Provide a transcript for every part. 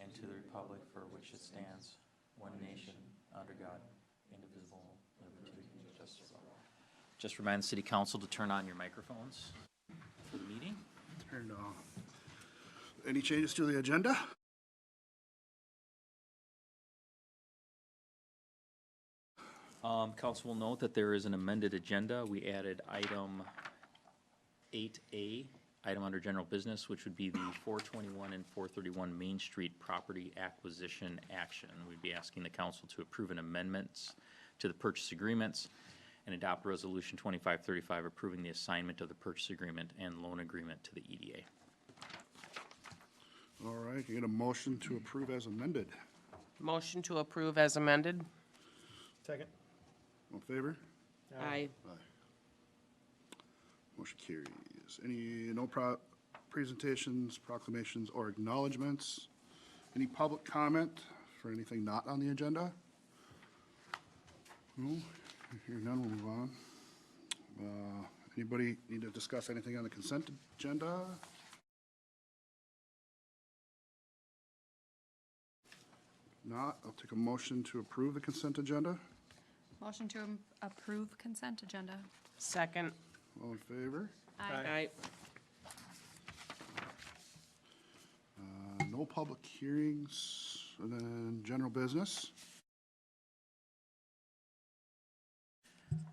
and to the republic for which it stands, one nation, under God, indivisible, liberty and justice for all. Just remind the city council to turn on your microphones for the meeting. Turned on. Any changes to the agenda? Council will note that there is an amended agenda. We added item 8A, item under general business, which would be the 421 and 431 Main Street property acquisition action. We'd be asking the council to approve an amendments to the purchase agreements and adopt resolution 2535 approving the assignment of the purchase agreement and loan agreement to the EDA. All right, you get a motion to approve as amended. Motion to approve as amended. Second. All in favor? Aye. Motion carries. Any presentations, proclamations, or acknowledgements? Any public comment for anything not on the agenda? No? Hearing none, we'll move on. Anybody need to discuss anything on the consent agenda? Not, I'll take a motion to approve the consent agenda. Motion to approve consent agenda. Second. All in favor? Aye. No public hearings, and then general business.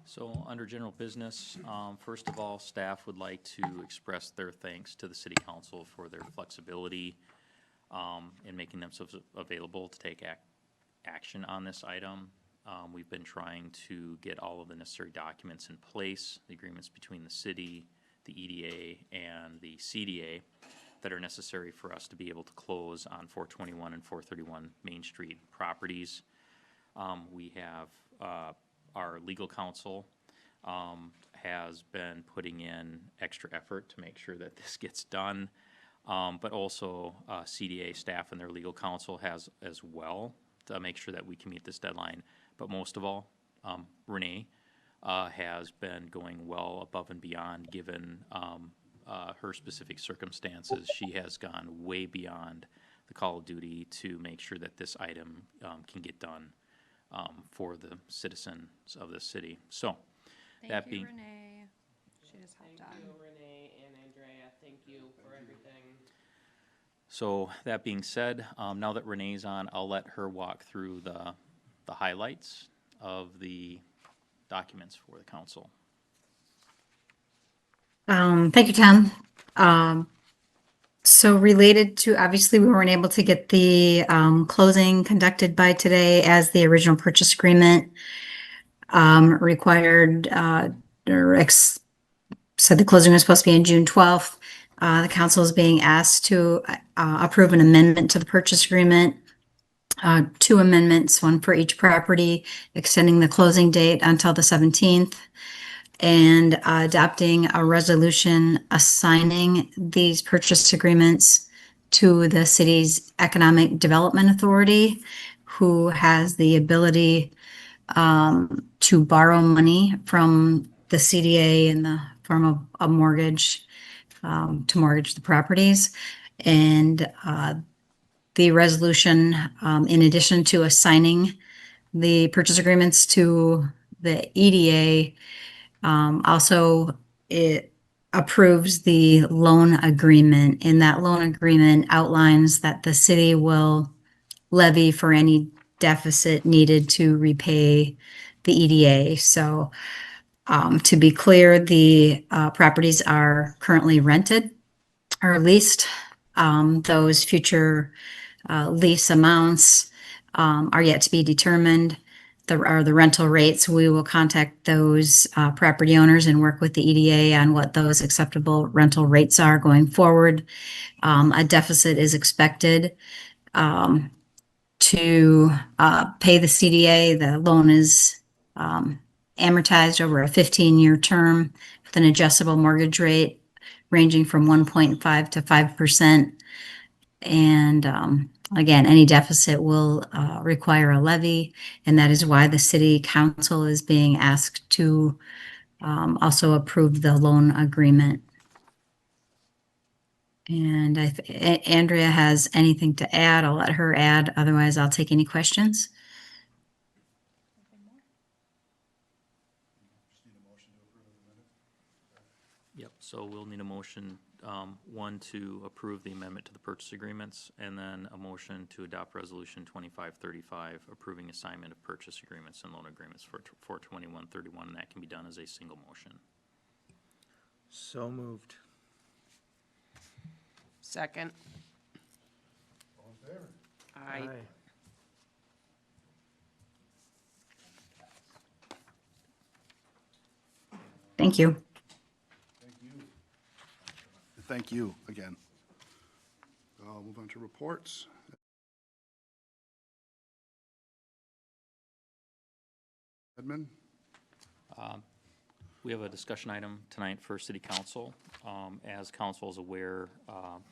So under general business, first of all, staff would like to express their thanks to the city council for their flexibility in making themselves available to take action on this item. We've been trying to get all of the necessary documents in place, the agreements between the city, the EDA, and the CDA that are necessary for us to be able to close on 421 and 431 Main Street properties. We have our legal counsel has been putting in extra effort to make sure that this gets done, but also CDA staff and their legal counsel has as well to make sure that we can meet this deadline. But most of all, Renee has been going well above and beyond given her specific circumstances. She has gone way beyond the call of duty to make sure that this item can get done for the citizens of this city. So, Thank you, Renee. She just hopped on. Thank you, Renee and Andrea. Thank you for everything. So that being said, now that Renee's on, I'll let her walk through the highlights of the documents for the council. Thank you, Tom. So related to, obviously, we weren't able to get the closing conducted by today as the original purchase agreement required, said the closing was supposed to be on June 12th. The council is being asked to approve an amendment to the purchase agreement. Two amendments, one for each property, extending the closing date until the 17th, and adopting a resolution assigning these purchase agreements to the city's Economic Development Authority, who has the ability to borrow money from the CDA in the form of a mortgage to mortgage the properties. And the resolution, in addition to assigning the purchase agreements to the EDA, also it approves the loan agreement, and that loan agreement outlines that the city will levy for any deficit needed to repay the EDA. So to be clear, the properties are currently rented or leased. Those future lease amounts are yet to be determined. The rental rates. We will contact those property owners and work with the EDA on what those acceptable rental rates are going forward. A deficit is expected to pay the CDA. The loan is amortized over a 15-year term with an adjustable mortgage rate ranging from 1.5 to 5%. And again, any deficit will require a levy, and that is why the city council is being asked to also approve the loan agreement. And if Andrea has anything to add, I'll let her add. Otherwise, I'll take any questions. Yep, so we'll need a motion, one, to approve the amendment to the purchase agreements, and then a motion to adopt resolution 2535, approving assignment of purchase agreements and loan agreements for 2131, and that can be done as a single motion. So moved. Second. All in favor? Aye. Thank you. Thank you. Thank you again. I'll move on to reports. Edmund? We have a discussion item tonight for city council. As council is aware,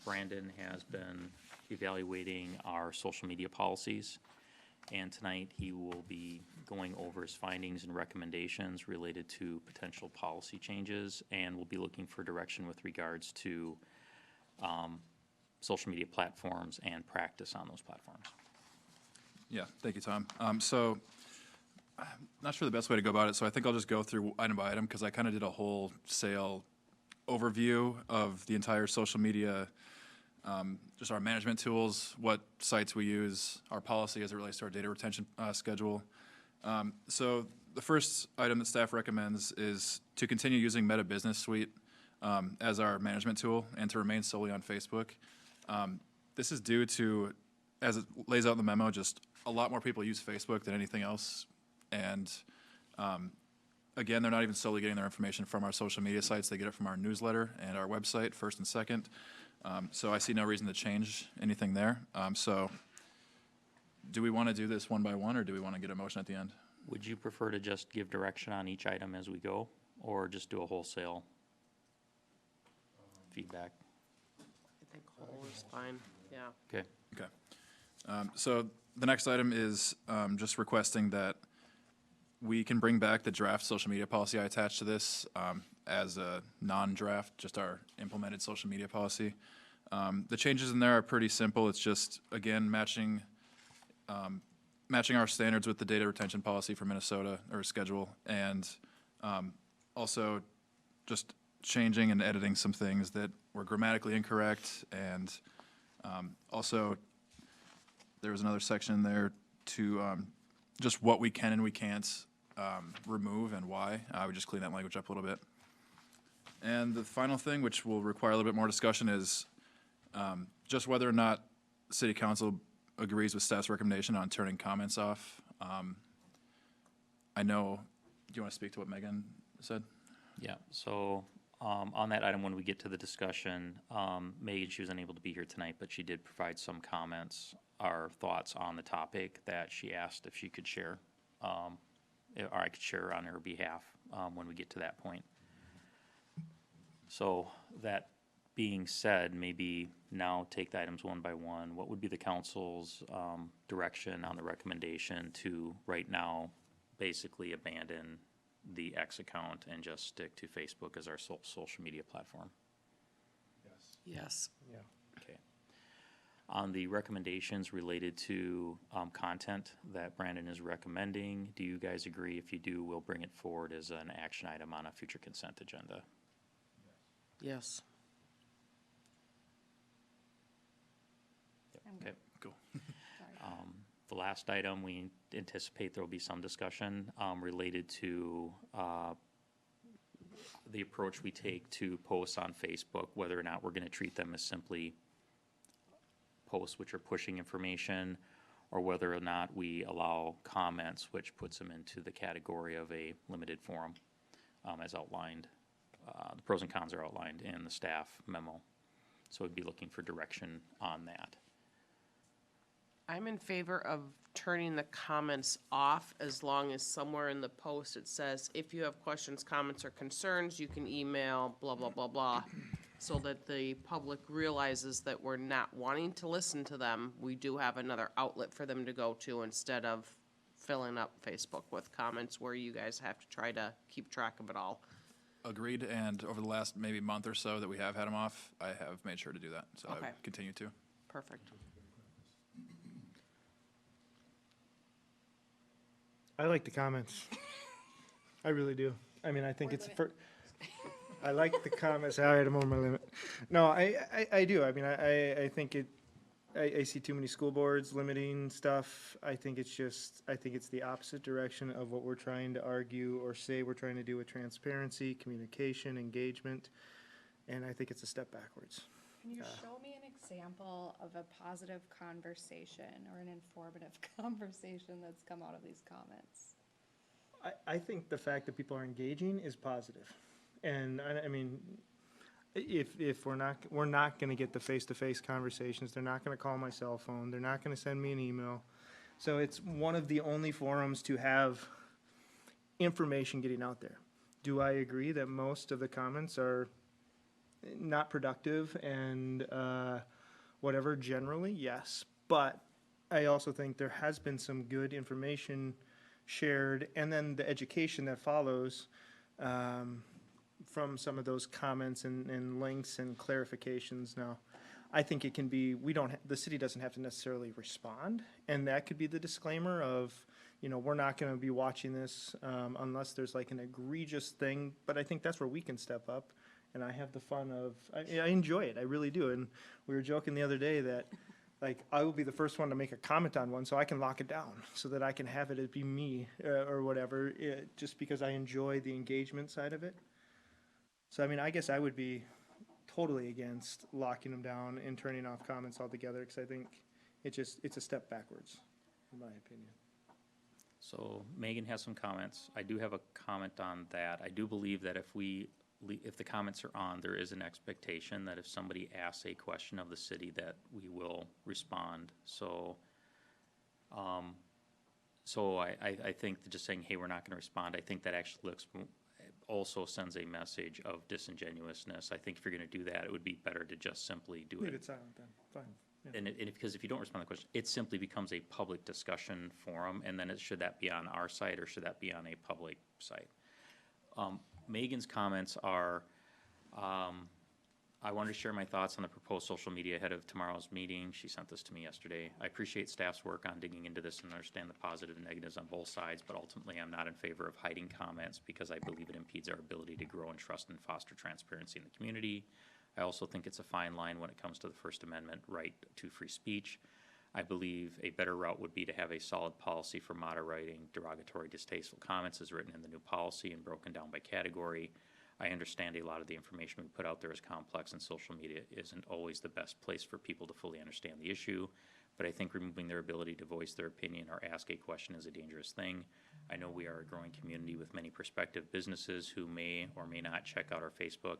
Brandon has been evaluating our social media policies. And tonight he will be going over his findings and recommendations related to potential policy changes, and we'll be looking for direction with regards to social media platforms and practice on those platforms. Yeah, thank you, Tom. So, I'm not sure the best way to go about it, so I think I'll just go through item by item, because I kind of did a wholesale overview of the entire social media, just our management tools, what sites we use, our policy as it relates to our data retention schedule. So the first item that staff recommends is to continue using Meta Business Suite as our management tool and to remain solely on Facebook. This is due to, as it lays out in the memo, just a lot more people use Facebook than anything else. And again, they're not even solely getting their information from our social media sites. They get it from our newsletter and our website, first and second. So I see no reason to change anything there. So do we want to do this one by one, or do we want to get a motion at the end? Would you prefer to just give direction on each item as we go, or just do a wholesale feedback? I think whole is fine, yeah. Okay. Okay. So the next item is just requesting that we can bring back the draft social media policy I attached to this as a non-draft, just our implemented social media policy. The changes in there are pretty simple. It's just, again, matching our standards with the data retention policy for Minnesota, or schedule, and also just changing and editing some things that were grammatically incorrect, and also there was another section there to just what we can and we can't remove and why. I would just clean that language up a little bit. And the final thing, which will require a little bit more discussion, is just whether or not City Council agrees with staff's recommendation on turning comments off. I know, do you want to speak to what Megan said? Yeah, so on that item, when we get to the discussion, Megan, she was unable to be here tonight, but she did provide some comments or thoughts on the topic that she asked if she could share, or I could share on her behalf when we get to that point. So that being said, maybe now take the items one by one. What would be the council's direction on the recommendation to right now basically abandon the X account and just stick to Facebook as our social media platform? Yes. Yeah. Okay. On the recommendations related to content that Brandon is recommending, do you guys agree? If you do, we'll bring it forward as an action item on a future consent agenda. Yes. Okay. Cool. The last item, we anticipate there will be some discussion related to the approach we take to posts on Facebook, whether or not we're going to treat them as simply posts which are pushing information, or whether or not we allow comments, which puts them into the category of a limited forum, as outlined. The pros and cons are outlined in the staff memo. So we'd be looking for direction on that. I'm in favor of turning the comments off as long as somewhere in the post it says, if you have questions, comments, or concerns, you can email blah, blah, blah, blah, so that the public realizes that we're not wanting to listen to them. We do have another outlet for them to go to instead of filling up Facebook with comments where you guys have to try to keep track of it all. agreed, and over the last maybe month or so that we have had them off, I have made sure to do that, so I Okay. continue to. Perfect. I like the comments. I really do. I mean, I think it's, I like the comments. All right, I'm on my limit. No, I do. I mean, I think I see too many school boards limiting stuff. I think it's the opposite direction of what we're trying to argue or say we're trying to do with transparency, communication, engagement, and I think it's a step backwards. Can you show me an example of a positive conversation or an informative conversation that's come out of these comments? I think the fact that people are engaging is positive. And I mean, if we're not gonna get the face-to-face conversations, they're not gonna call my cell phone, they're not gonna send me an email. So it's one of the only forums to have information getting out there. Do I agree that most of the comments are not productive and whatever generally? Yes. But I also think there has been some good information shared, and then the education that follows from some of those comments and links and clarifications. Now, I think it can be, the city doesn't have to necessarily respond, and that could be the disclaimer of, we're not gonna be watching this unless there's like an egregious thing, but I think that's where we can step up, and I have the fun of, I enjoy it, I really do, and we were joking the other day that, like, I will be the first one to make a comment on one, so I can lock it down, so that I can have it be me, or whatever, just because I enjoy the engagement side of it. So, I mean, I guess I would be totally against locking them down and turning off comments altogether, because I think it's a step backwards, in my opinion. So Megan has some comments. I do have a comment on that. I do believe that if the comments are on, there is an expectation that if somebody asks a question of the city, that we will respond. So, I think that just saying, hey, we're not gonna respond, I think that actually also sends a message of disingenuousness. I think if you're gonna do that, it would be better to just simply do Leave it. it silent then, fine. Yeah. And because if you don't respond to the question, it simply becomes a public discussion forum, and then should that be on our site or should that be on a public site? Megan's comments are, I wanted to share my thoughts on the proposed social media ahead of tomorrow's meeting. She sent this to me yesterday. I appreciate staff's work on digging into this and understand the positive and negatives on both sides, but ultimately I'm not in favor of hiding comments because I believe it impedes our ability to grow in trust and foster transparency in the community. I also think it's a fine line when it comes to the First Amendment right to free speech. I believe a better route would be to have a solid policy for moderating derogatory, distasteful comments as written in the new policy and broken down by category. I understand a lot of the information we put out there is complex, and social media isn't always the best place for people to fully understand the issue, but I think removing their ability to voice their opinion or ask a question is a dangerous thing. I know we are a growing community with many prospective businesses who may or may not check out our Facebook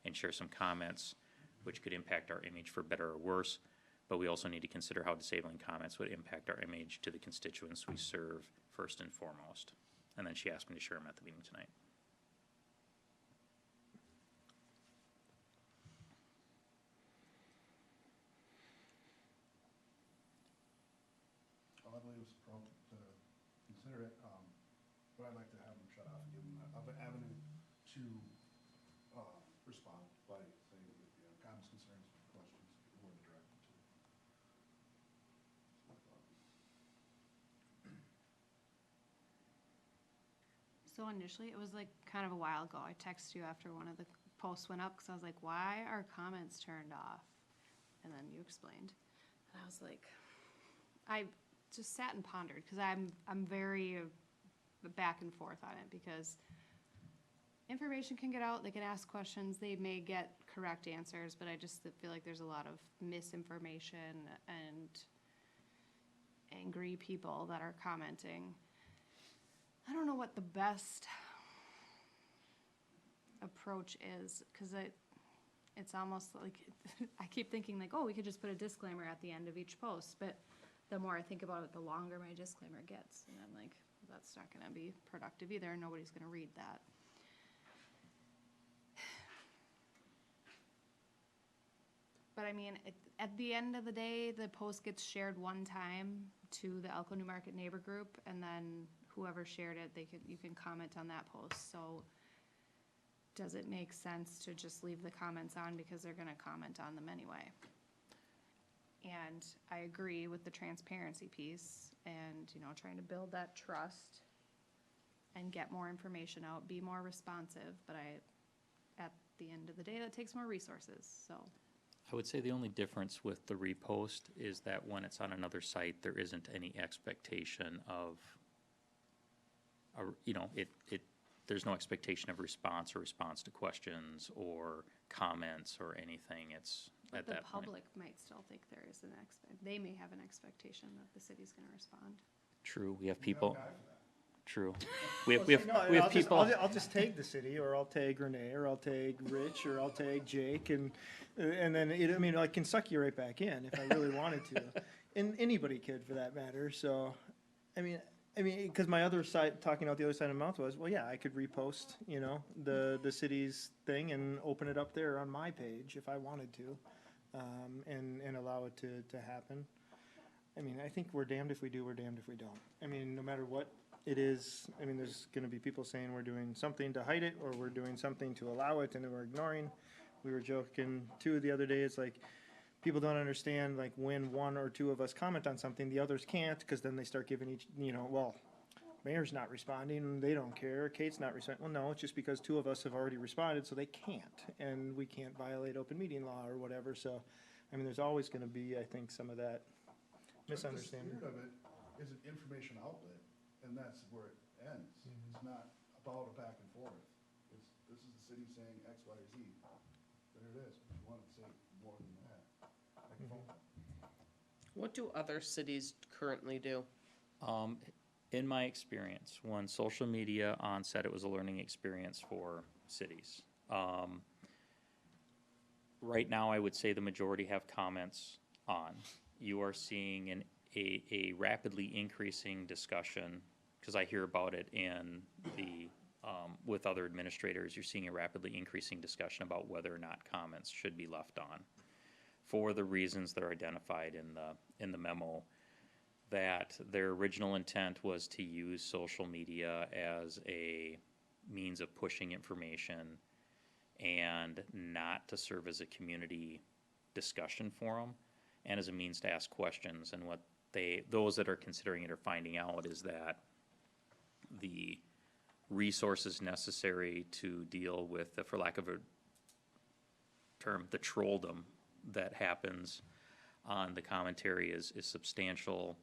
and share some comments, which could impact our image for better or worse, but we also need to consider how disabling comments would impact our image to the constituents we serve first and foremost. And then she asked me to share them at the meeting tonight. I believe it's pro to consider it, but I'd like to have them shut off and give them an avenue to respond by saying that, comments, concerns, questions, who are directed to. So initially, it was like kind of a while ago, I texted you after one of the posts went up, because I was like, why are comments turned off? And then you explained, and I was like, I just sat and pondered, because I'm very back and forth on it, because information can get out, they can ask questions, they may get correct answers, but I just feel like there's a lot of misinformation and angry people that are commenting. I don't know what the best approach is, because it's almost like, I keep thinking like, oh, we could just put a disclaimer at the end of each post, but the more I think about it, the longer my disclaimer gets, and I'm like, that's not gonna be productive either, nobody's gonna read that. But I mean, at the end of the day, the post gets shared one time to the Elko New Market neighbor group, and then whoever shared it, you can comment on that post. So does it make sense to just leave the comments on because they're gonna comment on them anyway? And I agree with the transparency piece and, you know, trying to build that trust and get more information out, be more responsive, but at the end of the day, that takes more resources, so. I would say the only difference with the repost is that when it's on another site, there isn't any expectation of, you know, there's no expectation of response or response to questions or comments or anything. It's But at the that point. public might still think there is they may have an expectation that the city's gonna respond. True, we have We have a people, guy for that. true. We have No, we I'll have just- people. I'll just tag the city, or I'll tag Renee, or I'll tag Rich, or I'll tag Jake, and then I mean, I can suck you right back in if I really wanted to, and anybody could for that matter. So, I mean, because my other side, talking out the other side of the mouth was, well, yeah, I could repost, you know, the city's thing and open it up there on my page if I wanted to, and allow it to happen. I mean, I think we're damned if we do, we're damned if we don't. I mean, no matter what it is, I mean, there's gonna be people saying we're doing something to hide it, or we're doing something to allow it, and then we're ignoring. We were joking too the other day, it's like, people don't understand, like, when one or two of us comment on something, the others can't, because then they start giving each, you know, well, Mayor's not responding, they don't care, Kate's not responding. Well, no, it's just because two of us have already responded, so they can't, and we can't violate open meeting law or whatever, so, I mean, there's always gonna be, I think, some of that misunderstanding. But the spirit of it is an information outlet, and that's where it ends. It's not about a back and forth. This is the city saying X, Y, or Z. There it is. If you want to say more than that, I can phone call. What do other cities currently do? In my experience, when social media onset, it was a learning experience for cities. Right now, I would say the majority have comments on. You are seeing a rapidly increasing discussion, because I hear about it in the, with other administrators, you're seeing a rapidly increasing discussion about whether or not comments should be left on, for the reasons that are identified in the memo, that their original intent was to use social media as a means of pushing information and not to serve as a community discussion forum and as a means to ask questions. And what those that are considering it are finding out is that the resources necessary to deal with, for lack of a term, the trolldom that happens on the commentary is substantial.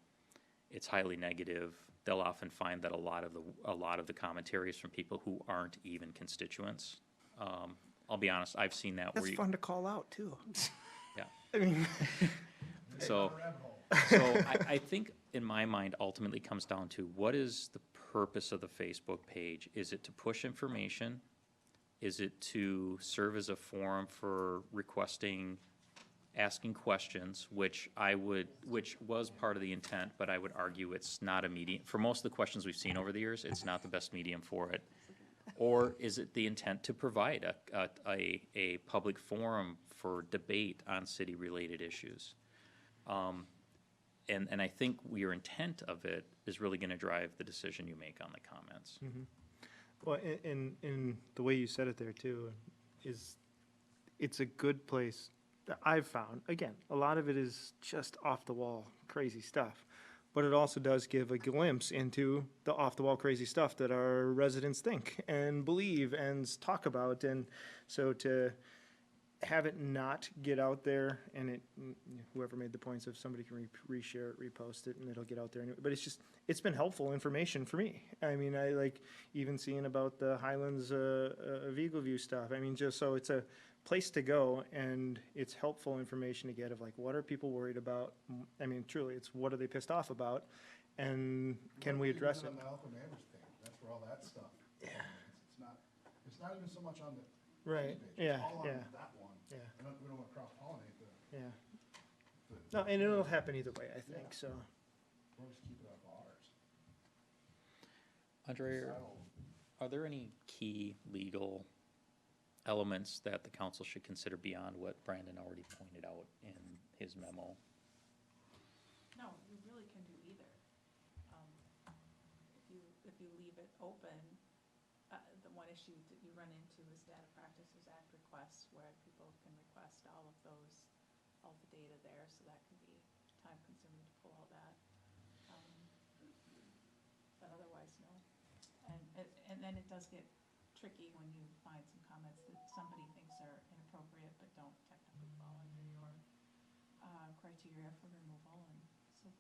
It's highly negative. They'll often find that a lot of the commentary is from people who aren't even constituents. I'll be honest, I've seen that where That's you, fun to call out, too. yeah. I mean, So, Rabbit hole. so I think in my mind ultimately comes down to what is the purpose of the Facebook page? Is it to push information? Is it to serve as a forum for requesting, asking questions, which was part of the intent, but I would argue it's not a medium, for most of the questions we've seen over the years, it's not the best medium for it. Or is it the intent to provide a public forum for debate on city-related issues? And I think your intent of it is really gonna drive the decision you make on the comments. well, in the way you said it there, too, is it's a good place that I've found. Again, a lot of it is just off-the-wall crazy stuff, but it also does give a glimpse into the off-the-wall crazy stuff that our residents think and believe and talk about. And so to have it not get out there, and whoever made the points, if somebody can reshare it, repost it, and it'll get out there. But it's been helpful information for me. I mean, I like even seeing about the Highlands of Eagle View stuff. I mean, just so it's a place to go, and it's helpful information to get of like, what are people worried about? I mean, truly, it's what are they pissed off about, and can we address it? On the Elko neighbors page, that's where all that stuff. Yeah. It's not even so much on the Right, city page. yeah, It's all on yeah, that one. yeah, We don't want to cross-pollinate yeah. the. No, and it'll happen either way, I think, so. We'll just keep it off ours. Andre, Silo. are there any key legal elements that the council should consider beyond what Brandon already pointed out in his memo? No, you really can do either. If you leave it open, the one issue that you run into is Data Practices Act requests, where people can request all of the data there, so that can be time consuming to pull all that. But otherwise, no. And then it does get tricky when you find some comments that somebody thinks are inappropriate but don't technically fall under your criteria for removal, and so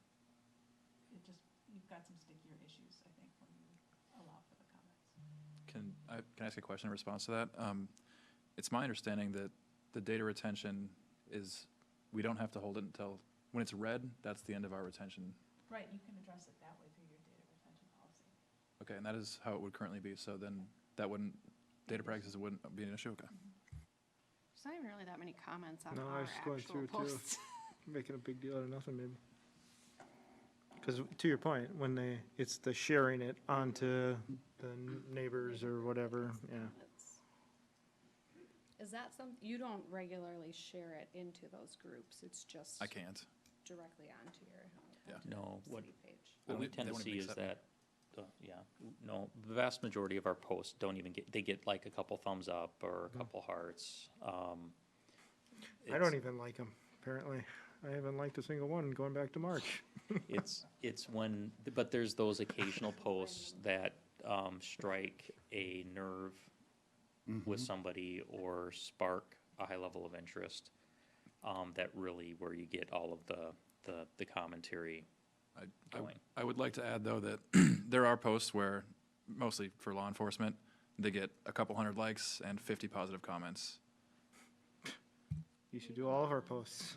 it just, you've got some stickier issues, I think, when you allow for the comments. Can I ask a question in response to that? It's my understanding that the data retention is, we don't have to hold it until, when it's read, that's the end of our retention. Right, you can address it that way through your data retention policy. Okay, and that is how it would currently be, so then that wouldn't, data practices wouldn't be an issue, okay. There's not even really that many comments on No, I our was going actual through too. posts. Making a big deal out of nothing, maybe. Because to your point, when it's the sharing it onto the neighbors or whatever, yeah. It's- Is that you don't regularly share it into those groups, it's just I can't. directly onto your No, what, city page? what we They tend to wouldn't see is accept me. that, yeah, no, the vast majority of our posts don't even they get like a couple thumbs up or a couple hearts. I don't even like them, apparently. I haven't liked a single one going back to March. It's when, but there's those occasional posts that strike a nerve with somebody or spark a high level of interest, that really where you get all of the commentary going. I would like to add, though, that there are posts where, mostly for law enforcement, they get a couple hundred likes and 50 positive comments. You should do all of our posts.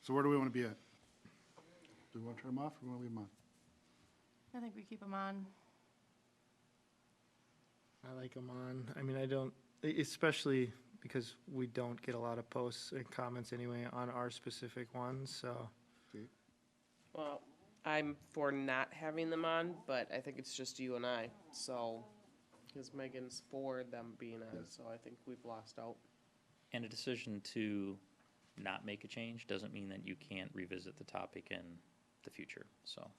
So where do we want to be at? Do we want to turn them off, or do we want to leave them on? I think we keep them on. I like them on. I mean, I don't, especially because we don't get a lot of posts and comments anyway on our specific ones, so. Well, I'm for not having them on, but I think it's just you and I, so, because Megan's for them being on, so I think we've lost out. And a decision to not make a change doesn't mean that you can't revisit the topic in the future, so, All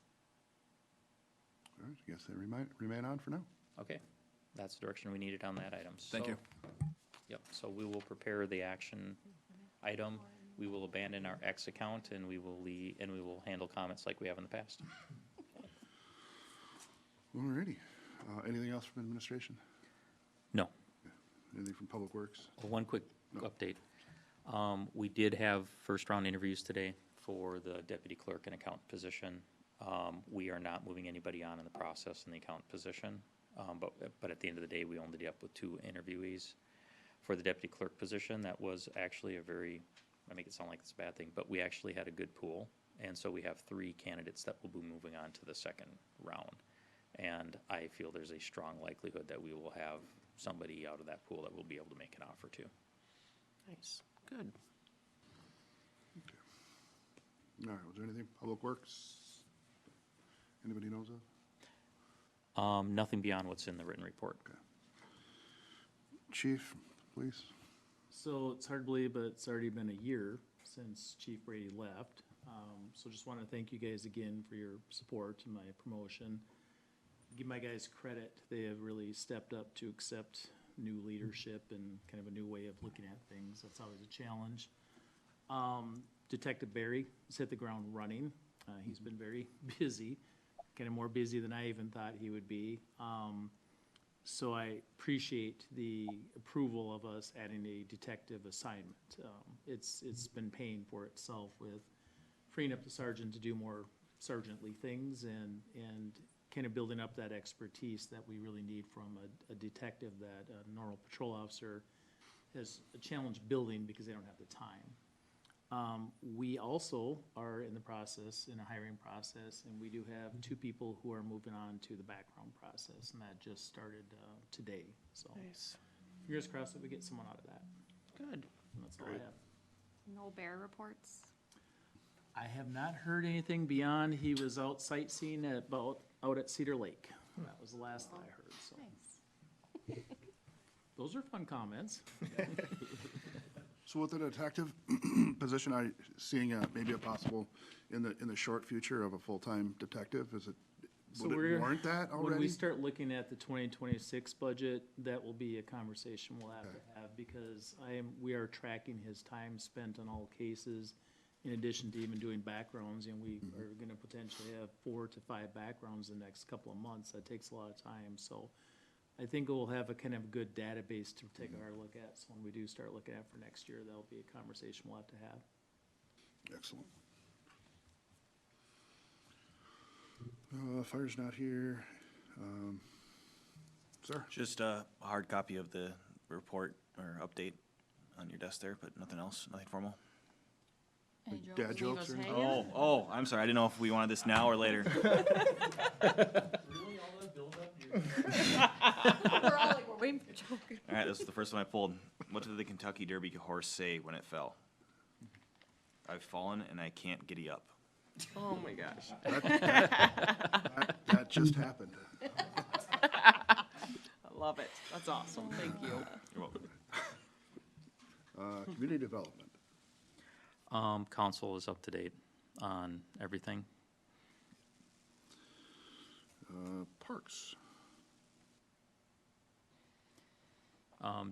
right, I guess they remain on for now. okay. That's the direction we needed on that item. Thank So- you. Yep, so we will prepare the action item, we will abandon our X account, and we will handle comments like we have in the past. All righty. Anything else from administration? No. Anything from Public Works? One quick No. update. We did have first-round interviews today for the deputy clerk and accountant position. We are not moving anybody on in the process in the accountant position, but at the end of the day, we only ended up with 2 interviewees. For the deputy clerk position, that was actually I make it sound like it's a bad thing, but we actually had a good pool, and so we have 3 candidates that will be moving on to the second round. And I feel there's a strong likelihood that we will have somebody out of that pool that we'll be able to make an offer to. Nice, good. All right, was there anything Public Works anybody knows of? Nothing beyond what's in the written report. Chief, please. So it's hard to believe, but it's already been a year since Chief Brady left. So just want to thank you guys again for your support in my promotion. Give my guys credit. They have really stepped up to accept new leadership and kind of a new way of looking at things. That's always a challenge. Detective Barry has hit the ground running. He's been very busy, kind of more busy than I even thought he would be. So I appreciate the approval of us adding a detective assignment. It's been paying for itself with freeing up the sergeant to do more sergeantly things and kind of building up that expertise that we really need from a detective that a normal patrol officer has a challenge building because they don't have the time. We also are in the process, in a hiring process, and we do have 2 people who are moving on to the background process, and that just started today, so. Nice, Fingers crossed that we get someone out of that, good. and that's all I have. No bear reports. I have not heard anything beyond he was out sightseeing out at Cedar Lake. That was the last that I heard, so. Nice. Those are fun comments. So with the detective position, I seeing maybe a possible in the short future of a full-time detective, is it, So would it warrant that When we already? start looking at the 2026 budget, that will be a conversation we'll have to have, because we are tracking his time spent on all cases, in addition to even doing backgrounds, and we are gonna potentially have 4 to 5 backgrounds in the next couple of months. That takes a lot of time, so I think we'll have a kind of good database to take a hard look at. So when we do start looking at for next year, that'll be a conversation we'll have to have. Excellent. Fire's not here. Sir? Just a hard copy of the report or update on your desk there, but nothing else, nothing formal. Dad jokes or anything? Oh, I'm sorry, I didn't know if we wanted this now or later. Really, all that buildup? We're all like, we're waiting for Joker. All right, this is the first one I pulled. What did the Kentucky Derby horse say when it fell? I've fallen and I can't giddy up. Oh, my gosh. That just happened. I love it. That's awesome. Thank you. You're welcome. Community development. Council is up to date on everything. Parks.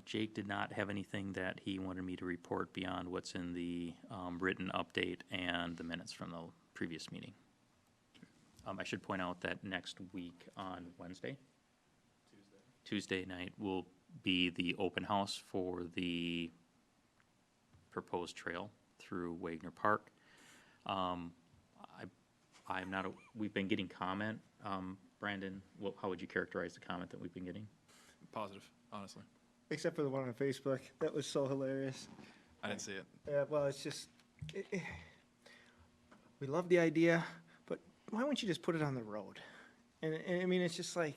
Jake did not have anything that he wanted me to report beyond what's in the written update and the minutes from the previous meeting. I should point out that next week on Wednesday, Tuesday night, will be the open house for the proposed trail through Wagner Park. I'm not, we've been getting comment. Brandon, how would you characterize the comment that we've been getting? Positive, honestly. Except for the one on Facebook. That was so hilarious. I didn't see it. Yeah, well, it's just, we love the idea, but why wouldn't you just put it on the road? And I mean, it's just like,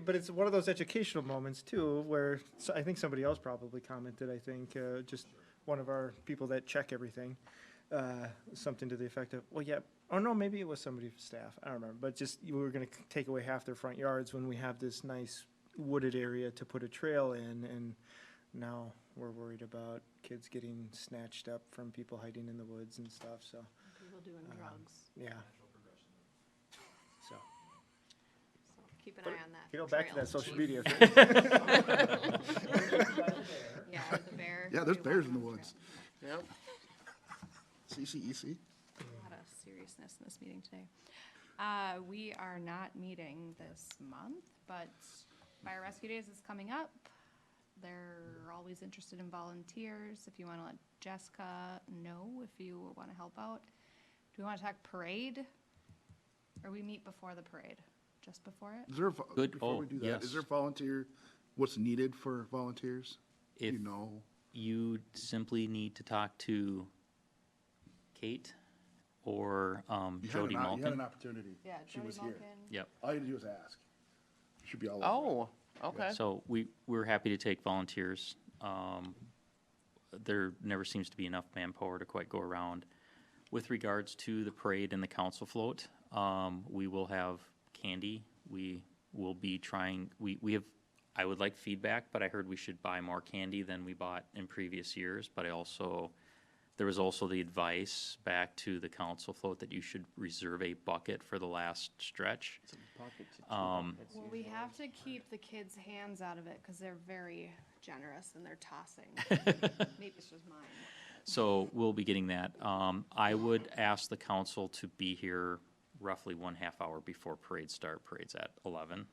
but it's one of those educational moments too, where I think somebody else probably commented, I think, just one of our people that check everything, something to the effect of, well, yeah, oh no, maybe it was somebody from staff, I don't remember, but just, you were gonna take away half their front yards when we have this nice wooded area to put a trail in, and now we're worried about kids getting snatched up from people hiding in the woods and stuff, so, People doing drugs, yeah. So, so keep an eye on that. you know, back to trail, that social chief. media. Yeah, the bear. Yeah, there's we bears walk in the on woods. Yep. CCEC. A lot of seriousness in this meeting today. We are not meeting this month, but Fire Rescue Days is coming up. They're always interested in volunteers. If you want to let Jessica know if you want to help out. Do we want to talk parade? Or we meet before the parade? Just before it? Is there, Good. before we Oh, do that, yes. is there volunteer, what's needed for volunteers? Do If you know? you simply need to talk to Kate or Jody You had Malkin. an opportunity. Yeah, She Jody was here. Malkin. Yep. All you had to do was ask. You should be all over it. Oh, okay. So we're happy to take volunteers. There never seems to be enough manpower to quite go around. With regards to the parade and the council float, we will have candy. We will be trying, we have, I would like feedback, but I heard we should buy more candy than we bought in previous years. But there was also the advice back to the council float that you should reserve a bucket for the last stretch. Well, we have to keep the kids' hands out of it because they're very generous and they're tossing. Maybe it's just mine. So we'll be getting that. I would ask the council to be here roughly 1/2 hour before parade start. Parade's at 11.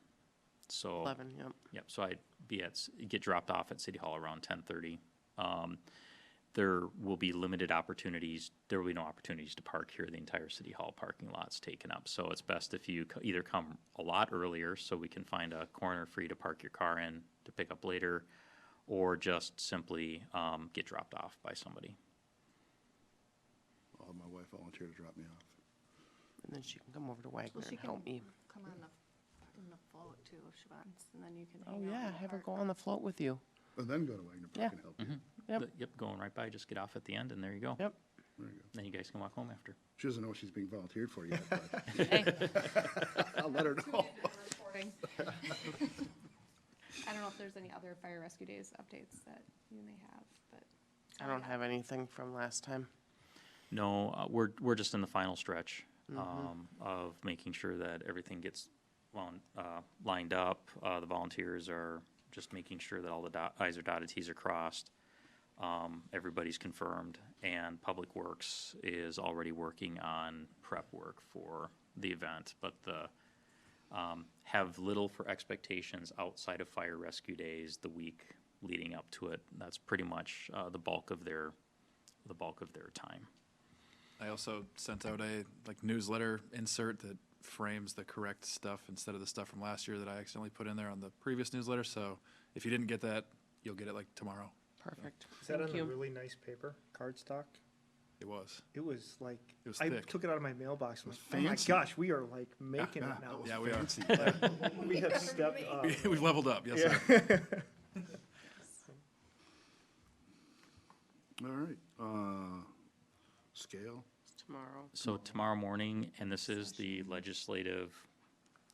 So 11, yep. Yep, so I'd get dropped off at City Hall around 10:30. There will be limited opportunities, there will be no opportunities to park here. The entire City Hall parking lot's taken up. So it's best if you either come a lot earlier so we can find a corner free to park your car in to pick up later, or just simply get dropped off by somebody. I'll have my wife volunteer to drop me off. And then she can come over to Wagner Well, she and help can me. come on in the float too if she wants, and then you can Oh, hang out yeah, in the have her park. go on the float with you. And then go to Wagner Yeah. Park and help you. Yep. Yep, going right by, just get off at the end and there you go. Yep. There you go. Then you guys can walk home after. She doesn't know she's being volunteered for yet, but Hey, I'll let her know. Reporting. I don't know if there's any other Fire Rescue Days updates that you may have, but it's I don't have anything from last time. No, we're just in the final stretch, of making sure that everything gets lined up. The volunteers are just making sure that all the i's are dotted, t's are crossed. Everybody's confirmed, and Public Works is already working on prep work for the event, but have little for expectations outside of fire rescue days the week leading up to it. That's pretty much the bulk of their time. I also sent out a newsletter insert that frames the correct stuff instead of the stuff from last year that I accidentally put in there on the previous newsletter. So if you didn't get that, you'll get it tomorrow. Perfect. Is that Thank on you. a really nice paper, cardstock? It was. It was like, It was I thick. took it out of my mailbox. and was went, oh my fancy. gosh, we are making it now. Yeah, we are. We have stepped up. We've leveled up. Yes, Yeah. sir. All right, scale, Tomorrow. So tomorrow morning, and this is the legislative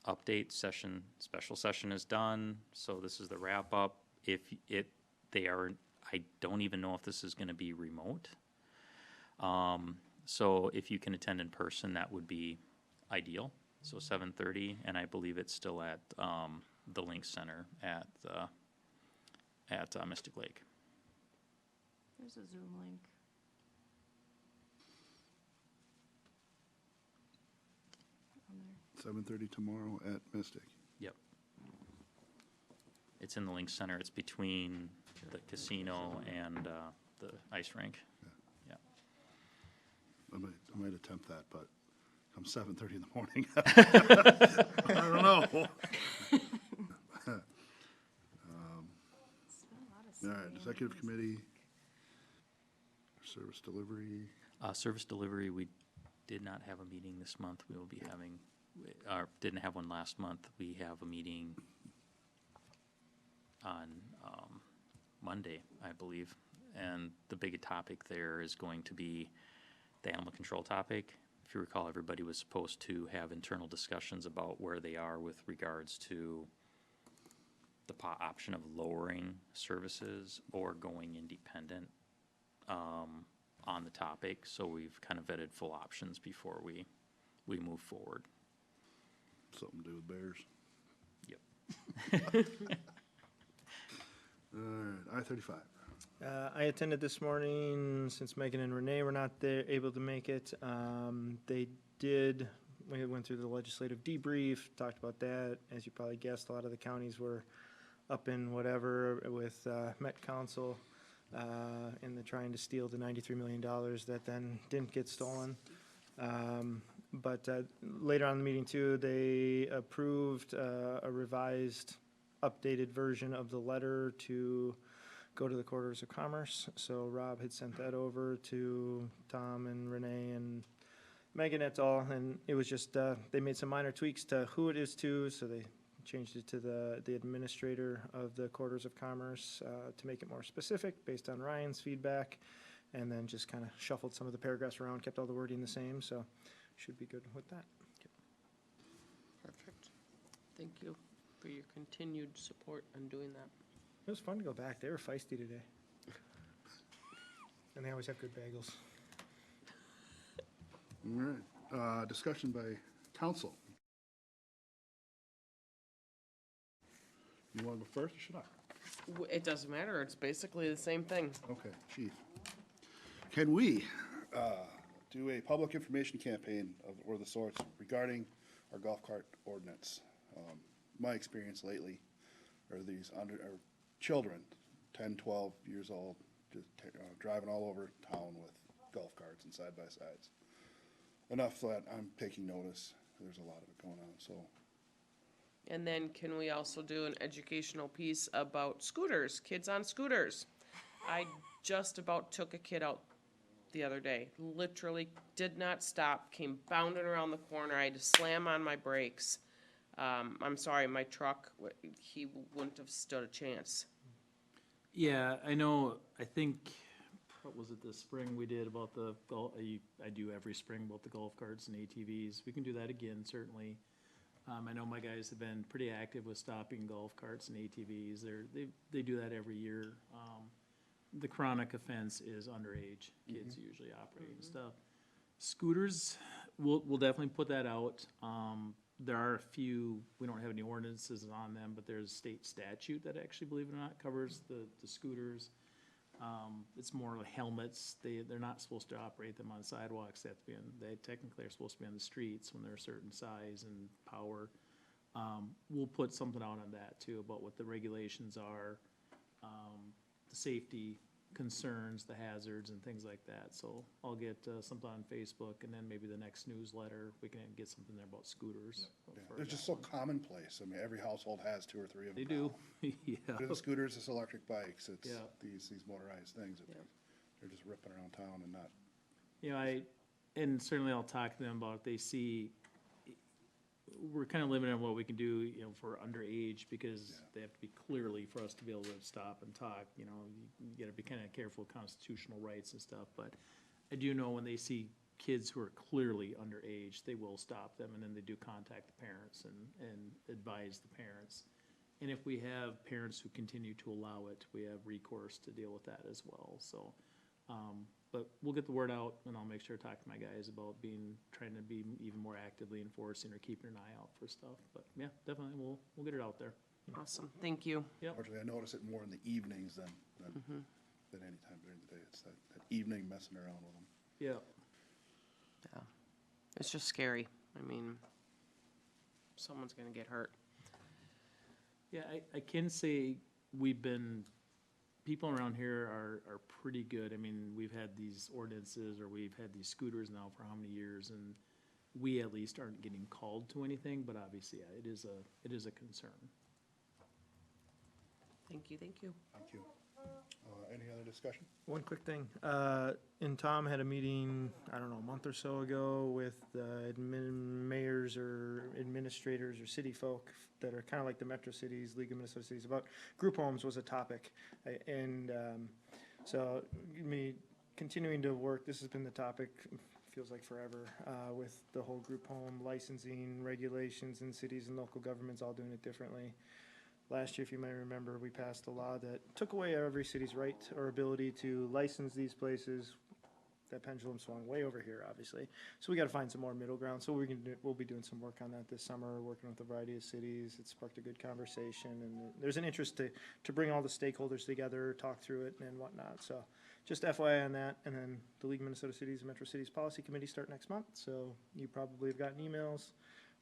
update session, special session is done, so this is the wrap up. I don't even know if this is gonna be remote. So if you can attend in person, that would be ideal. So 7:30, and I believe it's still at, the Link Center at Mystic Lake. There's a Zoom link. On there. 7:30 tomorrow at Mystic. Yep. It's in the Link Center. It's between the casino and the ice rink. Yeah. I might attempt that, but come 7:30 in the morning. I don't know. It's been a lot of All right, spam executive this committee, week. service delivery. Service delivery, we did not have a meeting this month. We will be having, didn't have one last month. We have a meeting on Monday, I believe. And the big topic there is going to be the animal control topic. If you recall, everybody was supposed to have internal discussions about where they are with regards to the option of lowering services or going independent on the topic. So we've kind of vetted full options before we move forward. Something to do with bears. Yep. All right, I-35. I attended this morning, since Megan and Renee were not there, able to make it. We went through the legislative debrief, talked about that. As you probably guessed, a lot of the counties were up in whatever with Met Council, and they're trying to steal the $93 million that then didn't get stolen. But later on in the meeting too, they approved a revised, updated version of the letter to go to the Quarters of Commerce. So Rob had sent that over to Tom and Renee and Megan et al. And it was just, they made some minor tweaks to who it is to, so they changed it to the administrator of the Quarters of Commerce to make it more specific based on Ryan's feedback, and then just kind of shuffled some of the paragraphs around, kept all the wording the same, so should be good with that. Perfect. Thank you for your continued support on doing that. It was fun to go back. They were feisty today. And they always have good bagels. All right, discussion by council. You want to go first, or should I? It doesn't matter. It's basically the same thing. Okay, chief. Can we do a public information campaign or the sorts regarding our golf cart ordinance? My experience lately are these children, 10, 12 years old, just driving all over town with golf carts and side-by-sides. Enough that I'm taking notice. There's a lot of it going on, so. And then can we also do an educational piece about scooters, kids on scooters? I just about took a kid out the other day. Literally did not stop, came bounding around the corner. I had to slam on my brakes. I'm sorry, my truck, he wouldn't have stood a chance. Yeah, I know, I think, what was it, this spring we did about the golf, I do every spring about the golf carts and ATVs. We can do that again, certainly. I know my guys have been pretty active with stopping golf carts and ATVs. They do that every year. the chronic offense is underage kids usually operating and stuff. Scooters, we'll definitely put that out. There are a few, we don't have any ordinances on them, but there's a state statute that actually, believe it or not, covers the scooters. It's more like helmets. They're not supposed to operate them on sidewalks. They have to be they technically are supposed to be on the streets when they're a certain size and power. We'll put something out on that too, about what the regulations are, the safety concerns, the hazards and things like that. So I'll get something on Facebook, and then maybe the next newsletter, we can get something there about scooters. Yeah, for they're that just so one. commonplace. I mean, every household has 2 or 3 of them They do, now. yeah. It's scooters, it's electric bikes, it's Yeah. these motorized things. that Yeah. They're just ripping around town and not, You know, and certainly I'll talk to them about, they see, we're kind of limited on what we can do, you know, for underage, because Yeah. they have to be clearly for us to be able to stop and talk, you know, you gotta be kind of careful of constitutional rights and stuff, but I do know when they see kids who are clearly underage, they will stop them, and then they do contact the parents and advise the parents. And if we have parents who continue to allow it, we have recourse to deal with that as well, so. But we'll get the word out, and I'll make sure to talk to my guys about trying to be even more actively enforcing or keeping an eye out for stuff. But yeah, definitely, we'll get it out there. Awesome, thank you. unfortunately, I notice it more in the evenings than any time during the day. It's that evening messing around with them. Yeah. Yeah, it's just scary. I mean, someone's gonna get hurt. Yeah, I can say people around here are pretty good. I mean, we've had these ordinances, or we've had these scooters now for how many years, and we at least aren't getting called to anything, but obviously, yeah, it is a concern. Thank you, thank you. Thank you. Any other discussion? One quick thing, and Tom had a meeting, I don't know, a month or so ago with mayors or administrators or city folk that are kind of like the Metro Cities, League of Minnesota Cities, about group homes was a topic. And so me continuing to work, this has been the topic, feels like forever, with the whole group home licensing regulations in cities and local governments all doing it differently. Last year, if you may remember, we passed a law that took away every city's right or ability to license these places. That pendulum swung way over here, obviously. So we gotta find some more middle ground. So we'll be doing some work on that this summer, working with a variety of cities. It sparked a good conversation, and there's an interest to bring all the stakeholders together, talk through it and whatnot. So just FYI on that. And then the League of Minnesota Cities and Metro Cities Policy Committee start next month. So you probably have gotten emails.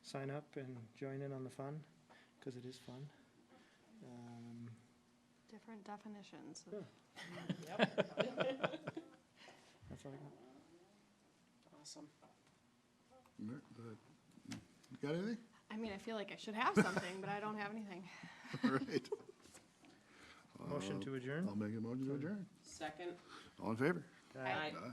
Sign up and join in on the fun, because it is fun. Different definitions. That's all I got. Awesome. You got anything? I mean, I feel like I should have something, but I don't have anything. All right. Motion to adjourn? I'll make a motion to adjourn. Second. All in favor? Aye. Aye.